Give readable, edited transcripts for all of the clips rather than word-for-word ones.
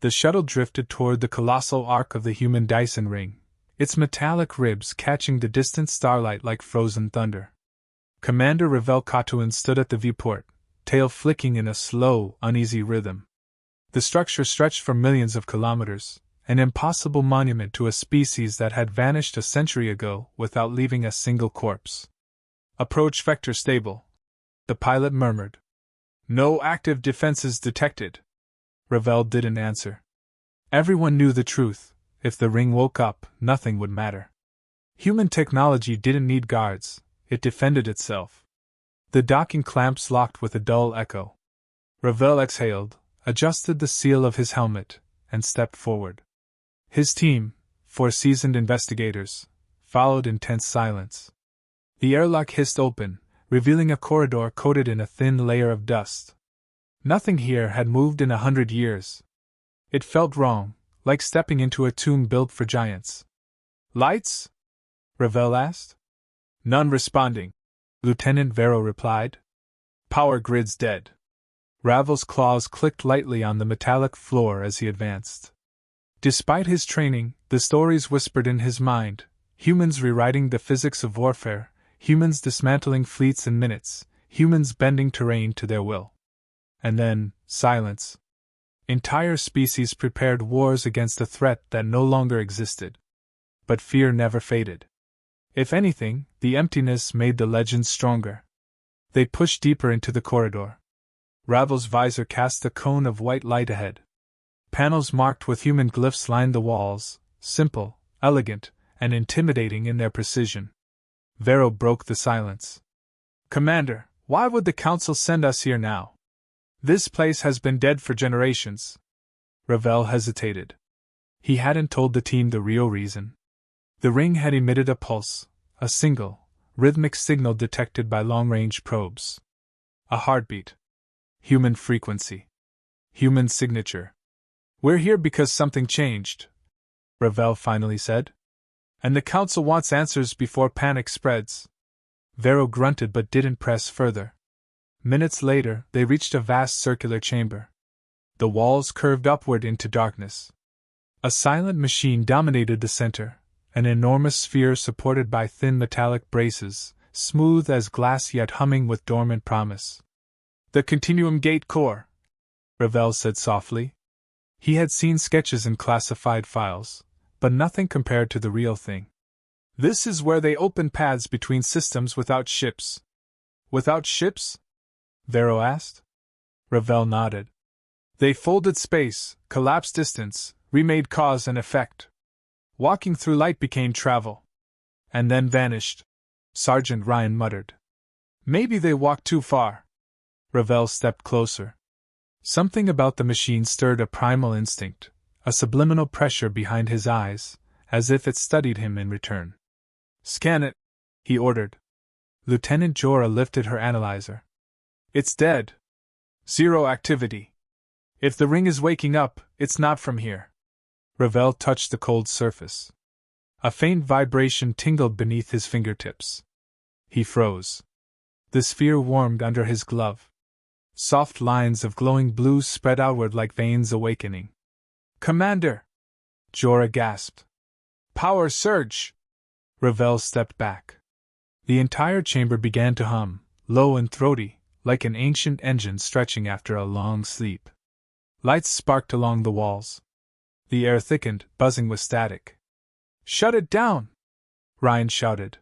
The shuttle drifted toward the colossal arc of the human Dyson ring, its metallic ribs catching the distant starlight like frozen thunder. Commander Ravel Katuan stood at the viewport, tail flicking in a slow, uneasy rhythm. The structure stretched for millions of kilometers, an impossible monument to a species that had vanished a century ago without leaving a single corpse. "Approach vector stable," the pilot murmured. "No active defenses detected." Ravel didn't answer. Everyone knew the truth. If the ring woke up, nothing would matter. Human technology didn't need guards, it defended itself. The docking clamps locked with a dull echo. Ravel exhaled, adjusted the seal of his helmet, and stepped forward. His team, 4 seasoned investigators, followed in tense silence. The airlock hissed open, revealing a corridor coated in a thin layer of dust. Nothing here had moved in 100 years. It felt wrong, like stepping into a tomb built for giants. "Lights?" Ravel asked. "None responding," Lieutenant Vero replied. "Power grid's dead." Ravel's claws clicked lightly on the metallic floor as he advanced. Despite his training, the stories whispered in his mind: humans rewriting the physics of warfare, humans dismantling fleets in minutes, humans bending terrain to their will. And then, silence. Entire species prepared wars against a threat that no longer existed. But fear never faded. If anything, the emptiness made the legend stronger. They pushed deeper into the corridor. Ravel's visor cast a cone of white light ahead. Panels marked with human glyphs lined the walls, simple, elegant, and intimidating in their precision. Vero broke the silence. "Commander, why would the Council send us here now? This place has been dead for generations." Ravel hesitated. He hadn't told the team the real reason. The ring had emitted a pulse, a single, rhythmic signal detected by long-range probes. A heartbeat. Human frequency. Human signature. "We're here because something changed," Ravel finally said. "And the Council wants answers before panic spreads." Vero grunted but didn't press further. Minutes later, they reached a vast circular chamber. The walls curved upward into darkness. A silent machine dominated the center, an enormous sphere supported by thin metallic braces, smooth as glass yet humming with dormant promise. "The Continuum Gate Core," Ravel said softly. He had seen sketches in classified files, but nothing compared to the real thing. "This is where they open paths between systems without ships." "Without ships?" Vero asked. Ravel nodded. "They folded space, collapsed distance, remade cause and effect. Walking through light became travel. And then vanished," Sergeant Ryan muttered. "Maybe they walked too far." Ravel stepped closer. Something about the machine stirred a primal instinct, a subliminal pressure behind his eyes, as if it studied him in return. "Scan it," he ordered. Lieutenant Jorah lifted her analyzer. "It's dead. Zero activity. If the ring is waking up, it's not from here." Ravel touched the cold surface. A faint vibration tingled beneath his fingertips. He froze. The sphere warmed under his glove. Soft lines of glowing blue spread outward like veins awakening. "Commander!" Jorah gasped. "Power surge!" Ravel stepped back. The entire chamber began to hum, low and throaty, like an ancient engine stretching after a long sleep. Lights sparked along the walls. The air thickened, buzzing with static. "Shut it down!" Ryan shouted.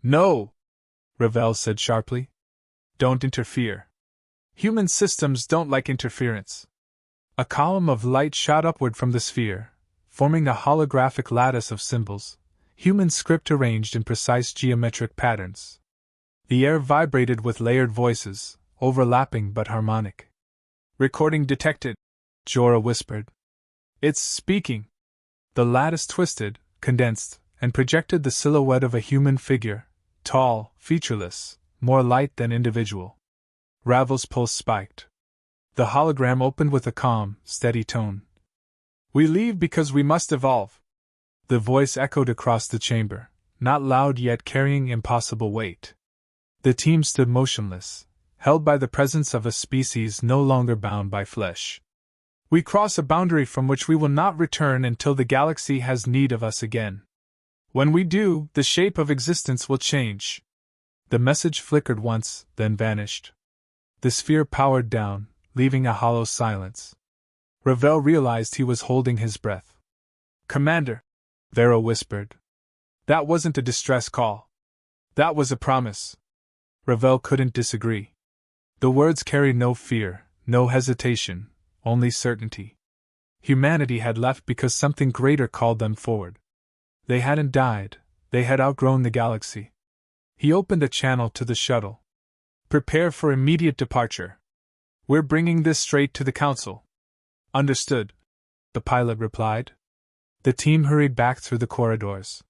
"No!" Ravel said sharply. "Don't interfere. Human systems don't like interference." A column of light shot upward from the sphere, forming a holographic lattice of symbols, human script arranged in precise geometric patterns. The air vibrated with layered voices, overlapping but harmonic. "Recording detected," Jorah whispered. "It's speaking." The lattice twisted, condensed, and projected the silhouette of a human figure, tall, featureless, more light than individual. Ravel's pulse spiked. The hologram opened with a calm, steady tone. "We leave because we must evolve." The voice echoed across the chamber, not loud yet carrying impossible weight. The team stood motionless, held by the presence of a species no longer bound by flesh. We cross a boundary from which we will not return until the galaxy has need of us again. When we do, the shape of existence will change. The message flickered once, then vanished. The sphere powered down, leaving a hollow silence. Ravel realized he was holding his breath. "Commander," Vero whispered. "That wasn't a distress call. That was a promise." Ravel couldn't disagree. The words carried no fear, no hesitation, only certainty. Humanity had left because something greater called them forward. They hadn't died, they had outgrown the galaxy. He opened a channel to the shuttle. "Prepare for immediate departure. We're bringing this straight to the Council." "Understood," the pilot replied. The team hurried back through the corridors.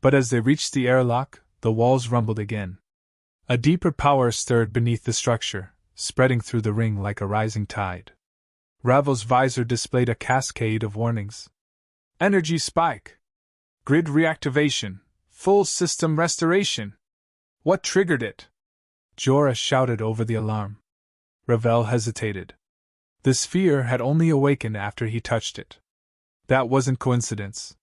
But as they reached the airlock, the walls rumbled again. A deeper power stirred beneath the structure, spreading through the ring like a rising tide. Ravel's visor displayed a cascade of warnings. "Energy spike! Grid reactivation! Full system restoration!" "What triggered it?" Jorah shouted over the alarm. Ravel hesitated. The sphere had only awakened after he touched it. That wasn't coincidence.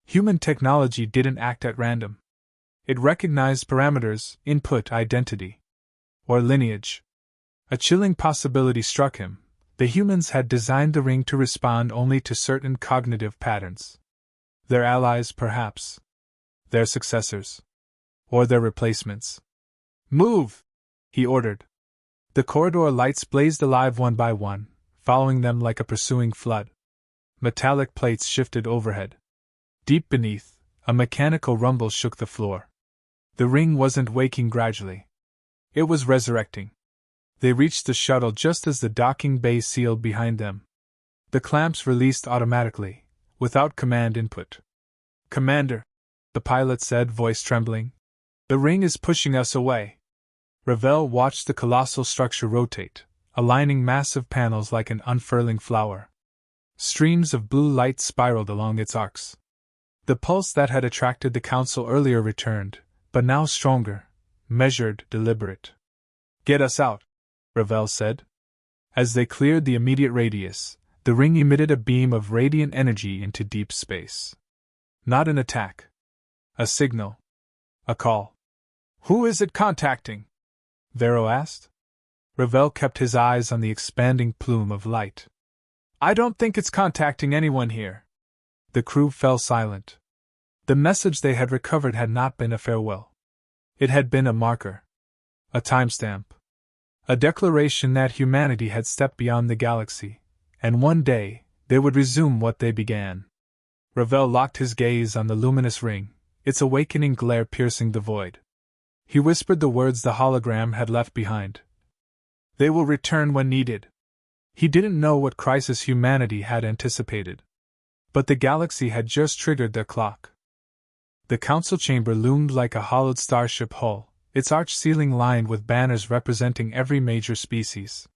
Human technology didn't act at random. It recognized parameters, input, identity, or lineage. A chilling possibility struck him. The humans had designed the ring to respond only to certain cognitive patterns. Their allies, perhaps. Their successors. Or their replacements. "Move!" he ordered. The corridor lights blazed alive one by one, following them like a pursuing flood. Metallic plates shifted overhead. Deep beneath, a mechanical rumble shook the floor. The ring wasn't waking gradually. It was resurrecting. They reached the shuttle just as the docking bay sealed behind them. The clamps released automatically, without command input. "Commander," the pilot said, voice trembling, "the ring is pushing us away." Ravel watched the colossal structure rotate, aligning massive panels like an unfurling flower. Streams of blue light spiraled along its arcs. The pulse that had attracted the Council earlier returned, but now stronger, measured, deliberate. "Get us out," Ravel said. As they cleared the immediate radius, the ring emitted a beam of radiant energy into deep space. Not an attack. A signal. A call. "Who is it contacting?" Vero asked. Ravel kept his eyes on the expanding plume of light. "I don't think it's contacting anyone here." The crew fell silent. The message they had recovered had not been a farewell. It had been a marker. A timestamp. A declaration that humanity had stepped beyond the galaxy, and one day, they would resume what they began. Ravel locked his gaze on the luminous ring, its awakening glare piercing the void. He whispered the words the hologram had left behind. "They will return when needed." He didn't know what crisis humanity had anticipated. But the galaxy had just triggered their clock. The council chamber loomed like a hollowed starship hull, its arched ceiling lined with banners representing every major species.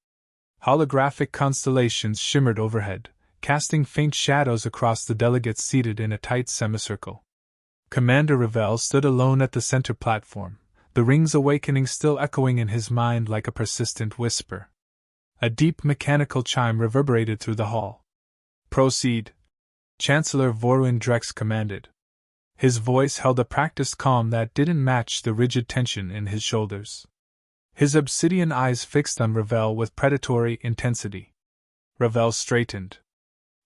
Holographic constellations shimmered overhead, casting faint shadows across the delegates seated in a tight semicircle. Commander Ravel stood alone at the center platform, the ring's awakening still echoing in his mind like a persistent whisper. A deep mechanical chime reverberated through the hall. "Proceed," Chancellor Voruin Drex commanded. His voice held a practiced calm that didn't match the rigid tension in his shoulders. His obsidian eyes fixed on Ravel with predatory intensity. Ravel straightened.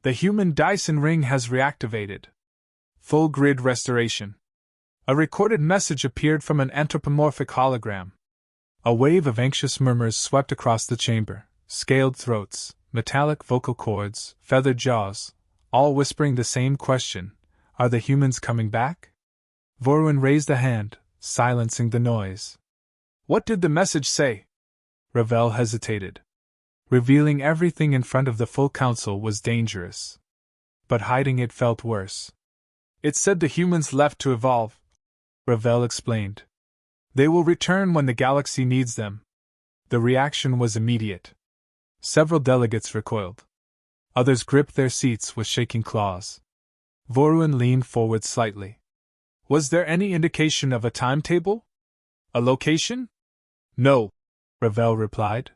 "The human Dyson ring has reactivated. Full grid restoration." A recorded message appeared from an anthropomorphic hologram. A wave of anxious murmurs swept across the chamber, scaled throats, metallic vocal cords, feathered jaws, all whispering the same question: "Are the humans coming back?" Voruin raised a hand, silencing the noise. "What did the message say?" Ravel hesitated. Revealing everything in front of the full council was dangerous. But hiding it felt worse. "It said the humans left to evolve," Ravel explained. "They will return when the galaxy needs them." The reaction was immediate. Several delegates recoiled. Others gripped their seats with shaking claws. Voruin leaned forward slightly. "Was there any indication of a timetable? A location?" "No," Ravel replied.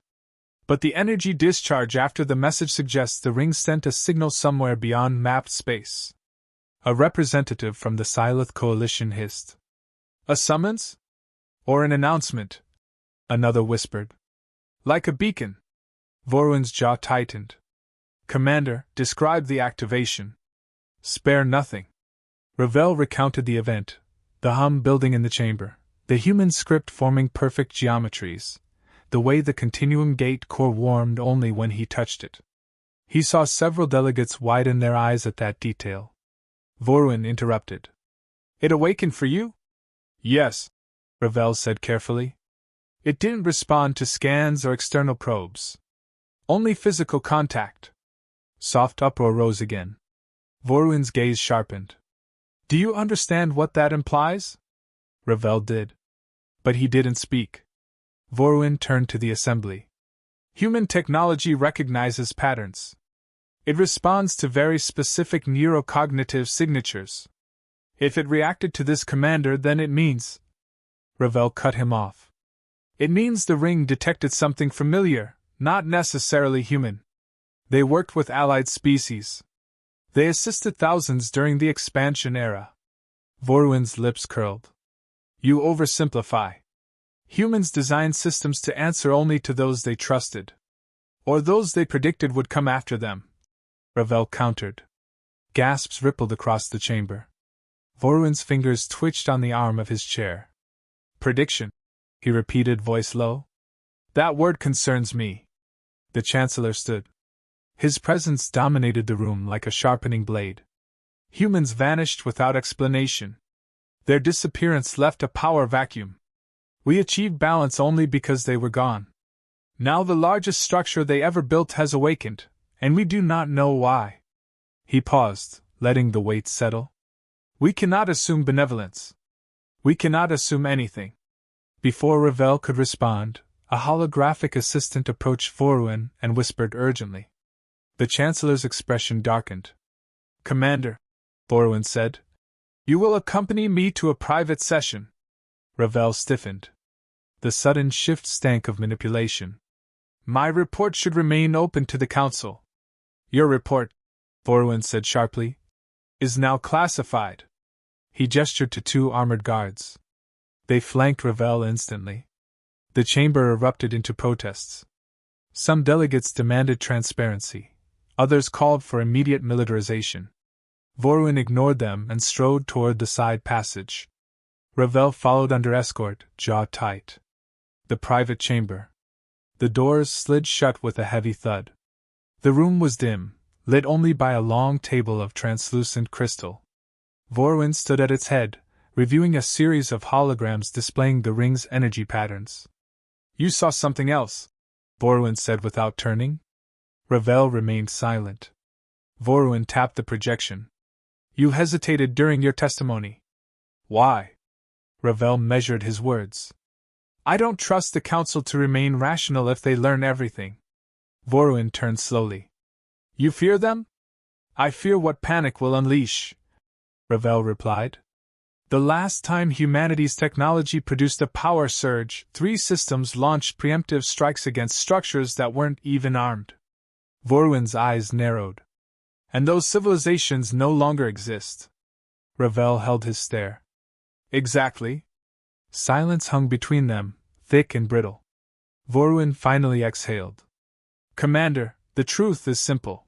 But the energy discharge after the message suggests the ring sent a signal somewhere beyond mapped space. A representative from the Silith Coalition hissed. A summons? Or an announcement? Another whispered. Like a beacon. Vorwin's jaw tightened. Commander, describe the activation. Spare nothing. Ravel recounted the event, the hum building in the chamber, the human script forming perfect geometries, the way the continuum gate core warmed only when he touched it. He saw several delegates widen their eyes at that detail. Vorwin interrupted. It awakened for you? Yes, Ravel said carefully. It didn't respond to scans or external probes. Only physical contact. Soft uproar rose again. Vorwin's gaze sharpened. Do you understand what that implies? Ravel did. But he didn't speak. Vorwin turned to the assembly. Human technology recognizes patterns. It responds to very specific neurocognitive signatures. If it reacted to this commander, then it means… Ravel cut him off. It means the ring detected something familiar, not necessarily human. They worked with allied species. They assisted thousands during the expansion era. Vorwin's lips curled. You oversimplify. Humans designed systems to answer only to those they trusted. Or those they predicted would come after them. Ravel countered. Gasps rippled across the chamber. Vorwin's fingers twitched on the arm of his chair. Prediction, he repeated, voice low. That word concerns me. The Chancellor stood. His presence dominated the room like a sharpening blade. Humans vanished without explanation. Their disappearance left a power vacuum. We achieved balance only because they were gone. Now the largest structure they ever built has awakened, and we do not know why. He paused, letting the weight settle. We cannot assume benevolence. We cannot assume anything. Before Ravel could respond, a holographic assistant approached Vorwin and whispered urgently. The Chancellor's expression darkened. Commander, Vorwin said, you will accompany me to a private session. Ravel stiffened. The sudden shift stank of manipulation. My report should remain open to the Council. Your report, Vorwin said sharply, is now classified. He gestured to 2 armored guards. They flanked Ravel instantly. The chamber erupted into protests. Some delegates demanded transparency. Others called for immediate militarization. Vorwin ignored them and strode toward the side passage. Ravel followed under escort, jaw tight. The private chamber. The doors slid shut with a heavy thud. The room was dim, lit only by a long table of translucent crystal. Vorwin stood at its head, reviewing a series of holograms displaying the ring's energy patterns. You saw something else, Vorwin said without turning. Ravel remained silent. Vorwin tapped the projection. You hesitated during your testimony. Why? Ravel measured his words. I don't trust the Council to remain rational if they learn everything. Vorwin turned slowly. You fear them? I fear what panic will unleash, Ravel replied. The last time humanity's technology produced a power surge, 3 systems launched preemptive strikes against structures that weren't even armed. Vorwin's eyes narrowed. And those civilizations no longer exist. Ravel held his stare. Exactly. Silence hung between them, thick and brittle. Vorwin finally exhaled. Commander, the truth is simple.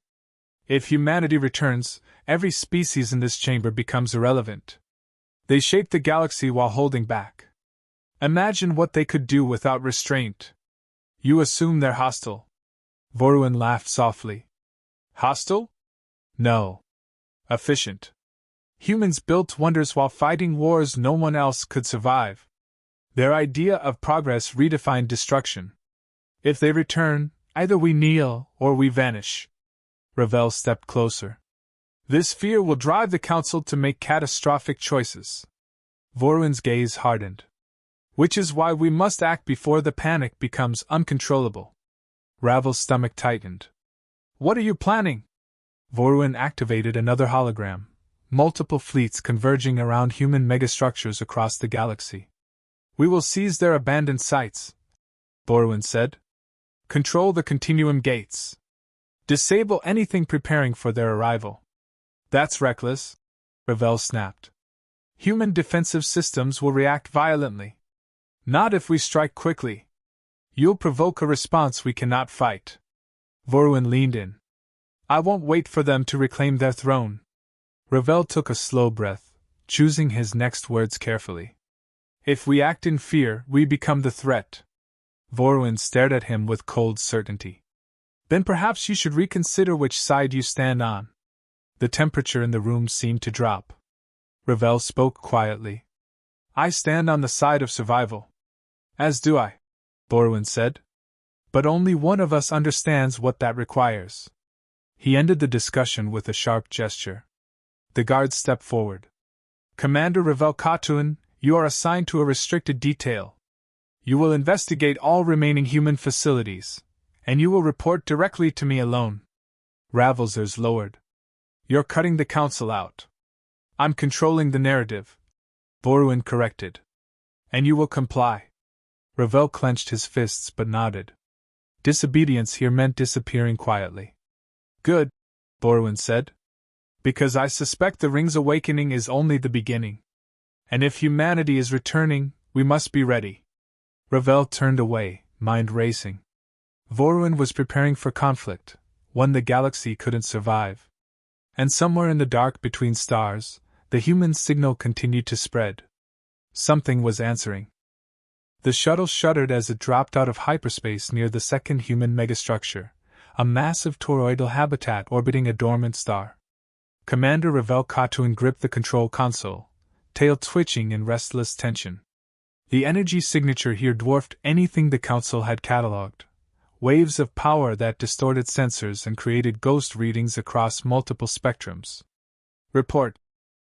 If humanity returns, every species in this chamber becomes irrelevant. They shape the galaxy while holding back. Imagine what they could do without restraint. You assume they're hostile. Vorwin laughed softly. Hostile? No. Efficient. Humans built wonders while fighting wars no one else could survive. Their idea of progress redefined destruction. If they return, either we kneel or we vanish. Ravel stepped closer. This fear will drive the Council to make catastrophic choices. Vorwin's gaze hardened. Which is why we must act before the panic becomes uncontrollable. Ravel's stomach tightened. What are you planning? Vorwin activated another hologram. Multiple fleets converging around human megastructures across the galaxy. We will seize their abandoned sites, Vorwin said. Control the continuum gates. Disable anything preparing for their arrival. That's reckless, Ravel snapped. Human defensive systems will react violently. Not if we strike quickly. You'll provoke a response we cannot fight. Vorwin leaned in. I won't wait for them to reclaim their throne. Ravel took a slow breath, choosing his next words carefully. If we act in fear, we become the threat. Vorwin stared at him with cold certainty. Then perhaps you should reconsider which side you stand on. The temperature in the room seemed to drop. Ravel spoke quietly. I stand on the side of survival. As do I, Vorwin said. But only one of us understands what that requires. He ended the discussion with a sharp gesture. The guards stepped forward. Commander Ravel Katuan, you are assigned to a restricted detail. You will investigate all remaining human facilities, and you will report directly to me alone. Ravelzers lowered. You're cutting the council out. I'm controlling the narrative, Vorwin corrected. And you will comply. Ravel clenched his fists but nodded. Disobedience here meant disappearing quietly. Good, Vorwin said. Because I suspect the ring's awakening is only the beginning. And if humanity is returning, we must be ready. Ravel turned away, mind racing. Vorwin was preparing for conflict, one the galaxy couldn't survive. And somewhere in the dark between stars, the human signal continued to spread. Something was answering. The shuttle shuddered as it dropped out of hyperspace near the second human megastructure, a massive toroidal habitat orbiting a dormant star. Commander Ravel Katuan gripped the control console, tail twitching in restless tension. The energy signature here dwarfed anything the Council had catalogued. Waves of power that distorted sensors and created ghost readings across multiple spectrums. Report,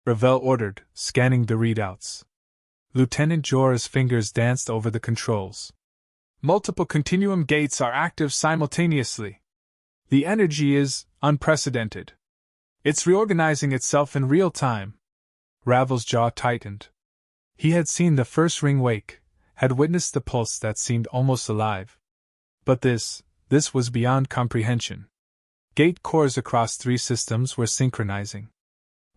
Ravel ordered, scanning the readouts. Lieutenant Jorah's fingers danced over the controls. Multiple continuum gates are active simultaneously. The energy is unprecedented. It's reorganizing itself in real time. Ravel's jaw tightened. He had seen the first ring wake, had witnessed the pulse that seemed almost alive. But this was beyond comprehension. Gate cores across 3 systems were synchronizing.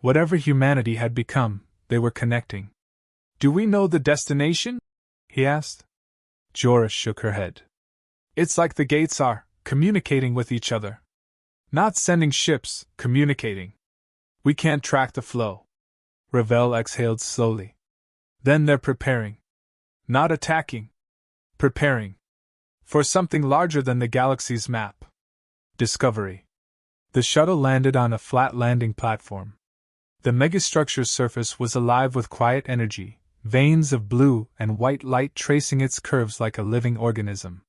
Whatever humanity had become, they were connecting. Do we know the destination? He asked. Jorah shook her head. It's like the gates are communicating with each other. Not sending ships, communicating. We can't track the flow. Ravel exhaled slowly. Then they're preparing. Not attacking. Preparing. For something larger than the galaxy's map. Discovery. The shuttle landed on a flat landing platform. The megastructure's surface was alive with quiet energy, veins of blue and white light tracing its curves like a living organism.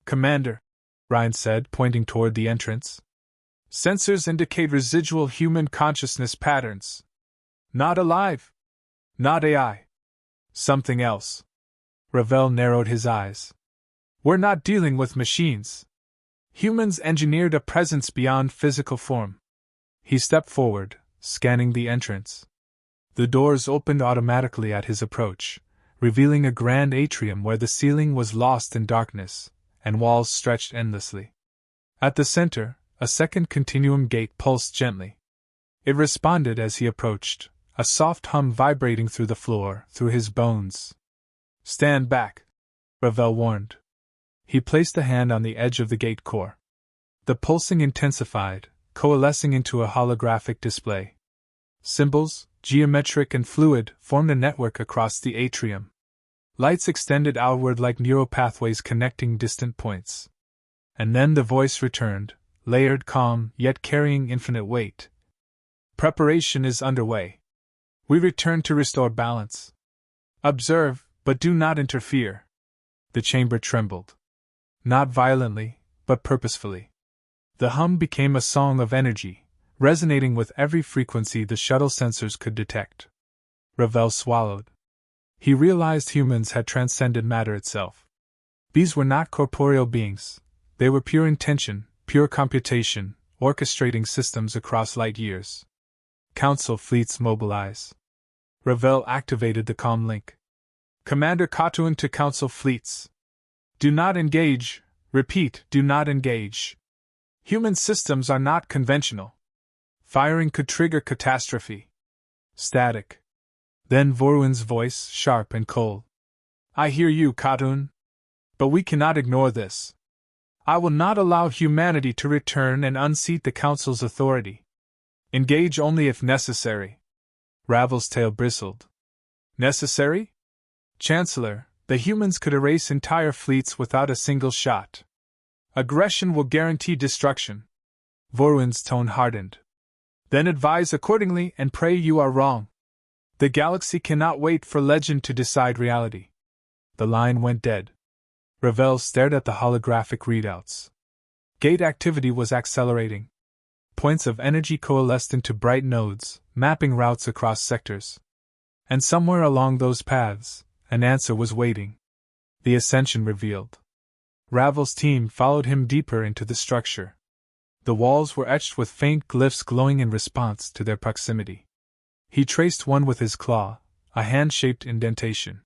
Commander, Ryan said, pointing toward the entrance. Sensors indicate residual human consciousness patterns. Not alive. Not AI. Something else. Ravel narrowed his eyes. We're not dealing with machines. Humans engineered a presence beyond physical form. He stepped forward, scanning the entrance. The doors opened automatically at his approach, revealing a grand atrium where the ceiling was lost in darkness, and walls stretched endlessly. At the center, a second continuum gate pulsed gently. It responded as he approached, a soft hum vibrating through the floor, through his bones. Stand back, Ravel warned. He placed a hand on the edge of the gate core. The pulsing intensified, coalescing into a holographic display. Symbols, geometric and fluid, formed a network across the atrium. Lights extended outward like neural pathways connecting distant points. And then the voice returned, layered, calm, yet carrying infinite weight. Preparation is underway. We return to restore balance. Observe, but do not interfere. The chamber trembled. Not violently, but purposefully. The hum became a song of energy, resonating with every frequency the shuttle sensors could detect. Ravel swallowed. He realized humans had transcended matter itself. These were not corporeal beings. They were pure intention, pure computation, orchestrating systems across light years. Council fleets mobilize. Ravel activated the comm link. Commander Katuan to Council fleets. Do not engage, Repeat, do not engage. Human systems are not conventional. Firing could trigger catastrophe. Static. Then Vorwin's voice, sharp and cold. I hear you, Khatun. But we cannot ignore this. I will not allow humanity to return and unseat the Council's authority. Engage only if necessary. Ravel's tail bristled. Necessary? Chancellor, the humans could erase entire fleets without a single shot. Aggression will guarantee destruction. Vorwin's tone hardened. Then advise accordingly and pray you are wrong. The galaxy cannot wait for legend to decide reality. The line went dead. Ravel stared at the holographic readouts. Gate activity was accelerating. Points of energy coalesced into bright nodes, mapping routes across sectors. And somewhere along those paths, an answer was waiting. The ascension revealed. Ravel's team followed him deeper into the structure. The walls were etched with faint glyphs glowing in response to their proximity. He traced one with his claw, a hand-shaped indentation.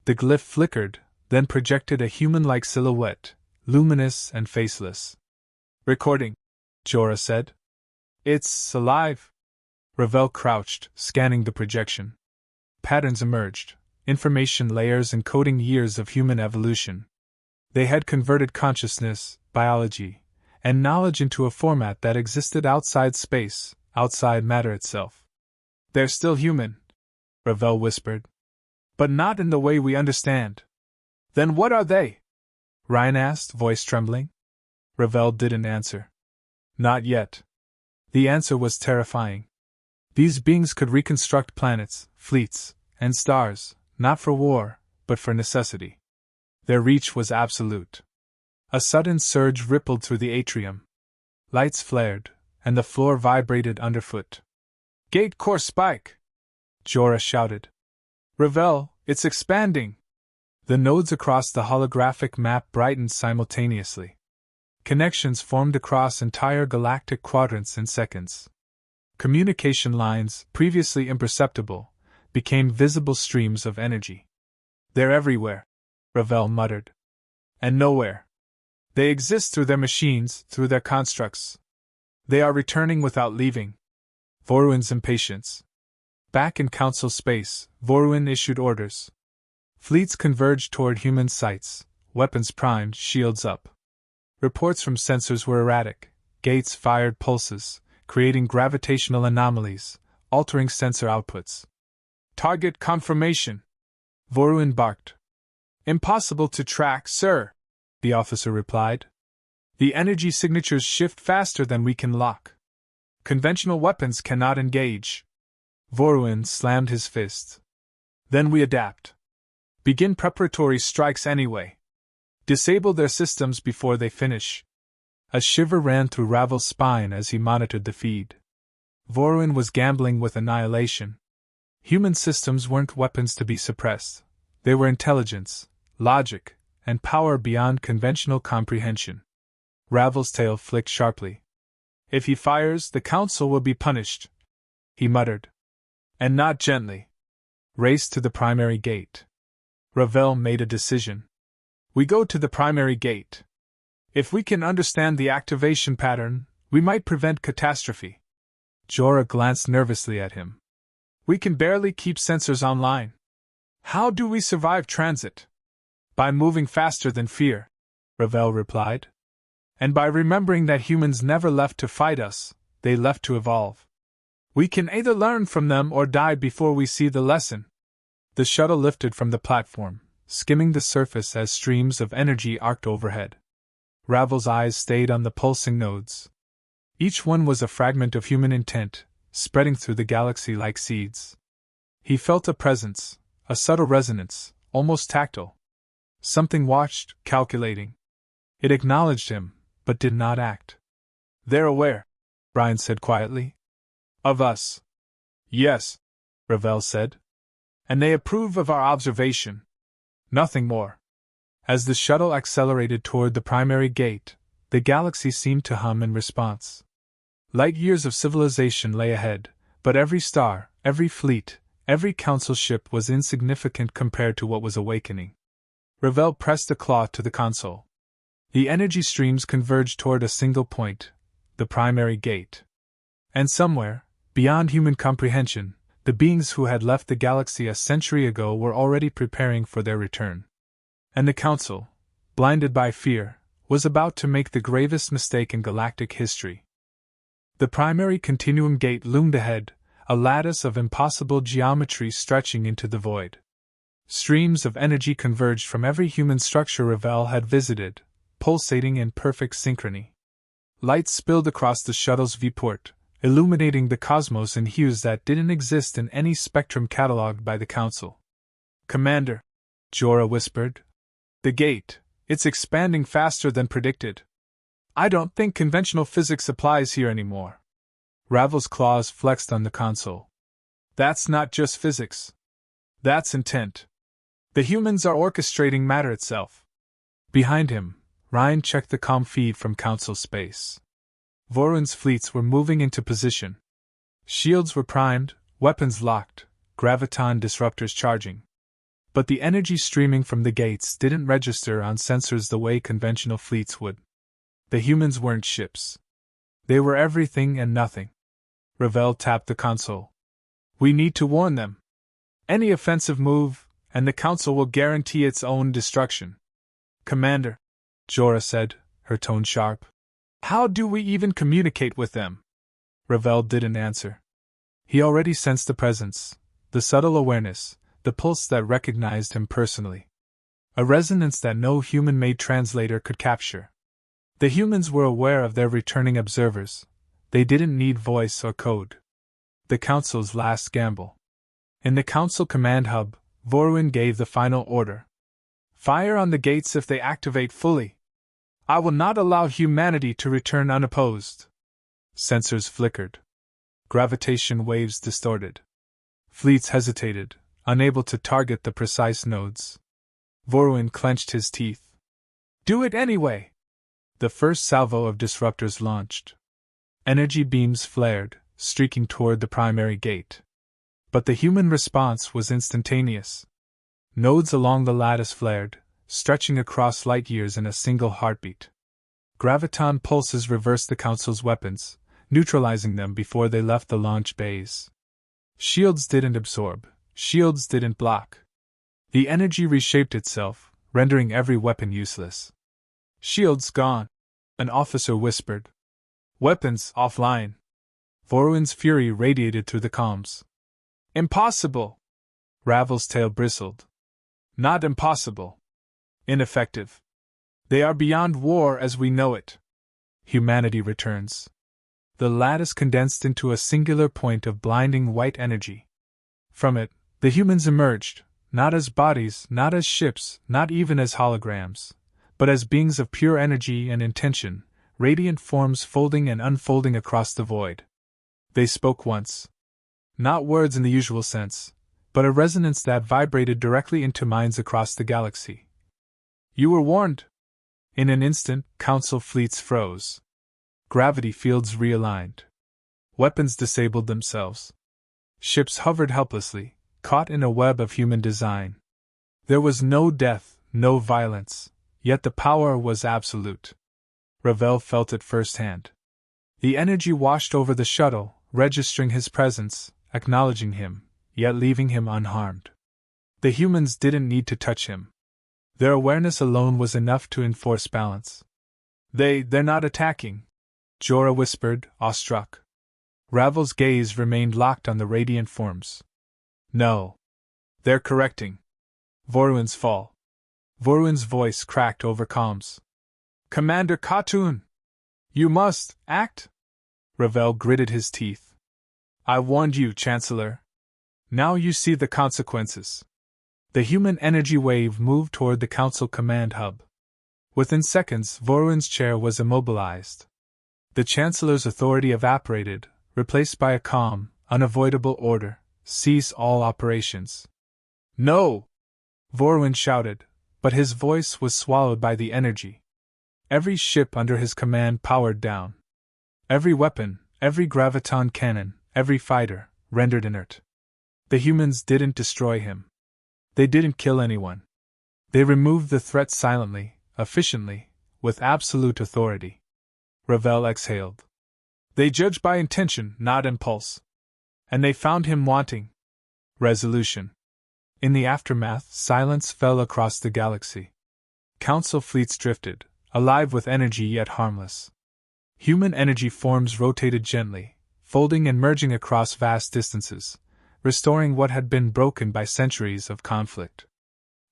The glyph flickered, then projected a human-like silhouette, luminous and faceless. Recording, Jorah said. It's alive. Ravel crouched, scanning the projection. Patterns emerged, information layers encoding years of human evolution. They had converted consciousness, biology, and knowledge into a format that existed outside space, outside matter itself. They're still human, Ravel whispered. But not in the way we understand. Then what are they? Ryan asked, voice trembling. Ravel didn't answer. Not yet. The answer was terrifying. These beings could reconstruct planets, fleets, and stars, not for war, but for necessity. Their reach was absolute. A sudden surge rippled through the atrium. Lights flared, and the floor vibrated underfoot. Gate core spike! Jorah shouted. Ravel, it's expanding! The nodes across the holographic map brightened simultaneously. Connections formed across entire galactic quadrants in seconds. Communication lines, previously imperceptible, became visible streams of energy. They're everywhere, Ravel muttered. And nowhere. They exist through their machines, through their constructs. They are returning without leaving. Vorwin's impatience. Back in Council space, Vorwin issued orders. Fleets converged toward human sites, weapons primed, shields up. Reports from sensors were erratic. Gates fired pulses, creating gravitational anomalies, altering sensor outputs. Target confirmation! Vorwin barked. Impossible to track, sir, the officer replied. The energy signatures shift faster than we can lock. Conventional weapons cannot engage. Vorwin slammed his fist. Then we adapt. Begin preparatory strikes anyway. Disable their systems before they finish. A shiver ran through Ravel's spine as he monitored the feed. Vorwin was gambling with annihilation. Human systems weren't weapons to be suppressed. They were intelligence, logic, and power beyond conventional comprehension. Ravel's tail flicked sharply. If he fires, the Council will be punished, he muttered. And not gently. Race to the primary gate. Ravel made a decision. We go to the primary gate. If we can understand the activation pattern, we might prevent catastrophe. Jorah glanced nervously at him. We can barely keep sensors online. How do we survive transit? By moving faster than fear, Ravel replied. And by remembering that humans never left to fight us, they left to evolve. We can either learn from them or die before we see the lesson. The shuttle lifted from the platform, skimming the surface as streams of energy arced overhead. Ravel's eyes stayed on the pulsing nodes. Each one was a fragment of human intent, spreading through the galaxy like seeds. He felt a presence, a subtle resonance, almost tactile. Something watched, calculating. It acknowledged him, but did not act. They're aware, Brian said quietly. Of us. Yes, Ravel said. And they approve of our observation. Nothing more. As the shuttle accelerated toward the primary gate, the galaxy seemed to hum in response. Light years of civilization lay ahead, but every star, every fleet, every council ship was insignificant compared to what was awakening. Ravel pressed a claw to the console. The energy streams converged toward a single point, the primary gate. And somewhere, beyond human comprehension, the beings who had left the galaxy a century ago were already preparing for their return. And the Council, blinded by fear, was about to make the gravest mistake in galactic history. The primary continuum gate loomed ahead, a lattice of impossible geometry stretching into the void. Streams of energy converged from every human structure Ravel had visited, pulsating in perfect synchrony. Lights spilled across the shuttle's viewport, illuminating the cosmos in hues that didn't exist in any spectrum catalogued by the Council. "Commander," Jorah whispered. "The gate, it's expanding faster than predicted. I don't think conventional physics applies here anymore." Ravel's claws flexed on the console. "That's not just physics. That's intent. The humans are orchestrating matter itself." Behind him, Ryan checked the comm feed from Council space. Voron's fleets were moving into position. Shields were primed, weapons locked, graviton disruptors charging. But the energy streaming from the gates didn't register on sensors the way conventional fleets would. The humans weren't ships. They were everything and nothing. Ravel tapped the console. "We need to warn them. Any offensive move, and the Council will guarantee its own destruction." "Commander," Jorah said, her tone sharp, "how do we even communicate with them?" Ravel didn't answer. He already sensed the presence, the subtle awareness, the pulse that recognized him personally. A resonance that no human-made translator could capture. The humans were aware of their returning observers. They didn't need voice or code. The Council's last gamble. In the Council command hub, Voron gave the final order. "Fire on the gates if they activate fully. I will not allow humanity to return unopposed." Sensors flickered. Gravitation waves distorted. Fleets hesitated, unable to target the precise nodes. Voron clenched his teeth. "Do it anyway!" The first salvo of disruptors launched. Energy beams flared, streaking toward the primary gate. But the human response was instantaneous. Nodes along the lattice flared, stretching across light years in a single heartbeat. Graviton pulses reversed the Council's weapons, neutralizing them before they left the launch bays. Shields didn't absorb, shields didn't block. The energy reshaped itself, rendering every weapon useless. "Shields gone," an officer whispered. "Weapons offline." Voron's fury radiated through the comms. "Impossible!" Ravel's tail bristled. "Not impossible. Ineffective. They are beyond war as we know it." Humanity returns. The lattice condensed into a singular point of blinding white energy. From it, the humans emerged, not as bodies, not as ships, not even as holograms, but as beings of pure energy and intention, radiant forms folding and unfolding across the void. They spoke once. Not words in the usual sense, but a resonance that vibrated directly into minds across the galaxy. "You were warned." In an instant, Council fleets froze. Gravity fields realigned. Weapons disabled themselves. Ships hovered helplessly, caught in a web of human design. There was no death, no violence, yet the power was absolute. Ravel felt it firsthand. The energy washed over the shuttle, registering his presence, acknowledging him, yet leaving him unharmed. The humans didn't need to touch him. Their awareness alone was enough to enforce balance. They're not attacking," Jorah whispered, awestruck. Ravel's gaze remained locked on the radiant forms. "No. They're correcting. Voron's fall." Voron's voice cracked over comms. "Commander Khatun! You must act!" Ravel gritted his teeth. "I warned you, Chancellor. Now you see the consequences." The human energy wave moved toward the Council command hub. Within seconds, Voron's chair was immobilized. The Chancellor's authority evaporated, replaced by a calm, unavoidable order: cease all operations. "No!" Voron shouted, but his voice was swallowed by the energy. Every ship under his command powered down. Every weapon, every graviton cannon, every fighter, rendered inert. The humans didn't destroy him. They didn't kill anyone. They removed the threat silently, efficiently, with absolute authority. Ravel exhaled. They judge by intention, not impulse. And they found him wanting resolution. In the aftermath, silence fell across the galaxy. Council fleets drifted, alive with energy yet harmless. Human energy forms rotated gently, folding and merging across vast distances, restoring what had been broken by centuries of conflict.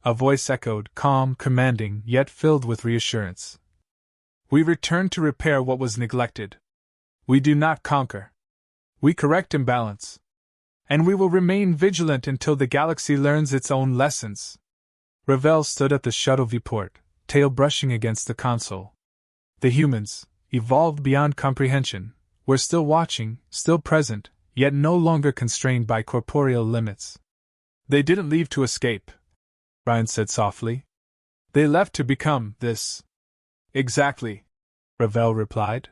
A voice echoed, calm, commanding, yet filled with reassurance. We return to repair what was neglected. We do not conquer. We correct imbalance. And we will remain vigilant until the galaxy learns its own lessons. Ravel stood at the shuttle viewport, tail brushing against the console. The humans, evolved beyond comprehension, were still watching, still present, yet no longer constrained by corporeal limits. They didn't leave to escape, Ryan said softly. They left to become this. Exactly, Ravel replied.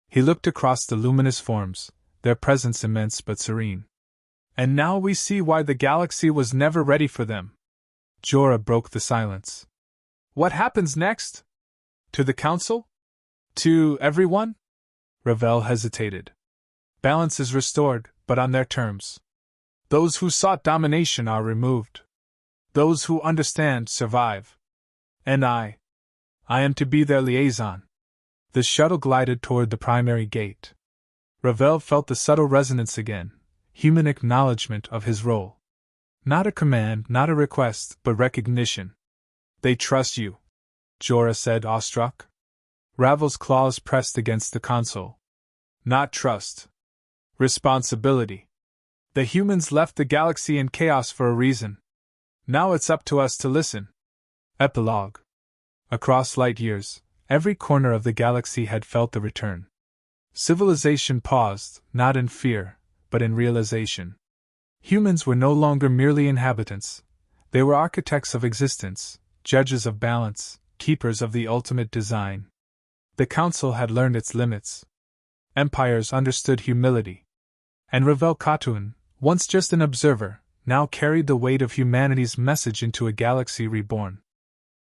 He looked across the luminous forms, their presence immense but serene. And now we see why the galaxy was never ready for them. Jorah broke the silence. What happens next? To the council? To everyone? Ravel hesitated. Balance is restored, but on their terms. Those who sought domination are removed. Those who understand survive. And I am to be their liaison. The shuttle glided toward the primary gate. Ravel felt the subtle resonance again, human acknowledgement of his role. Not a command, not a request, but recognition. They trust you, Jorah said, awestruck. Ravel's claws pressed against the console. Not trust. Responsibility. The humans left the galaxy in chaos for a reason. Now it's up to us to listen. Epilogue. Across light years, every corner of the galaxy had felt the return. Civilization paused, not in fear, but in realization. Humans were no longer merely inhabitants. They were architects of existence, judges of balance, keepers of the ultimate design. The Council had learned its limits. Empires understood humility. And Ravel Khatun, once just an observer, now carried the weight of humanity's message into a galaxy reborn.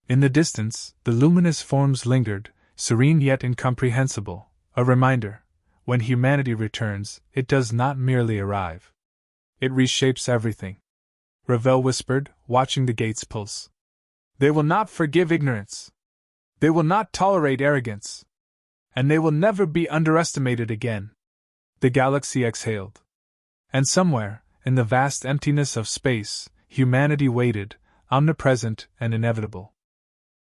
In the distance, the luminous forms lingered, serene yet incomprehensible, a reminder, when humanity returns, it does not merely arrive. It reshapes everything. Ravel whispered, watching the gates pulse. They will not forgive ignorance. They will not tolerate arrogance. And they will never be underestimated again. The galaxy exhaled. And somewhere, in the vast emptiness of space, humanity waited, omnipresent and inevitable.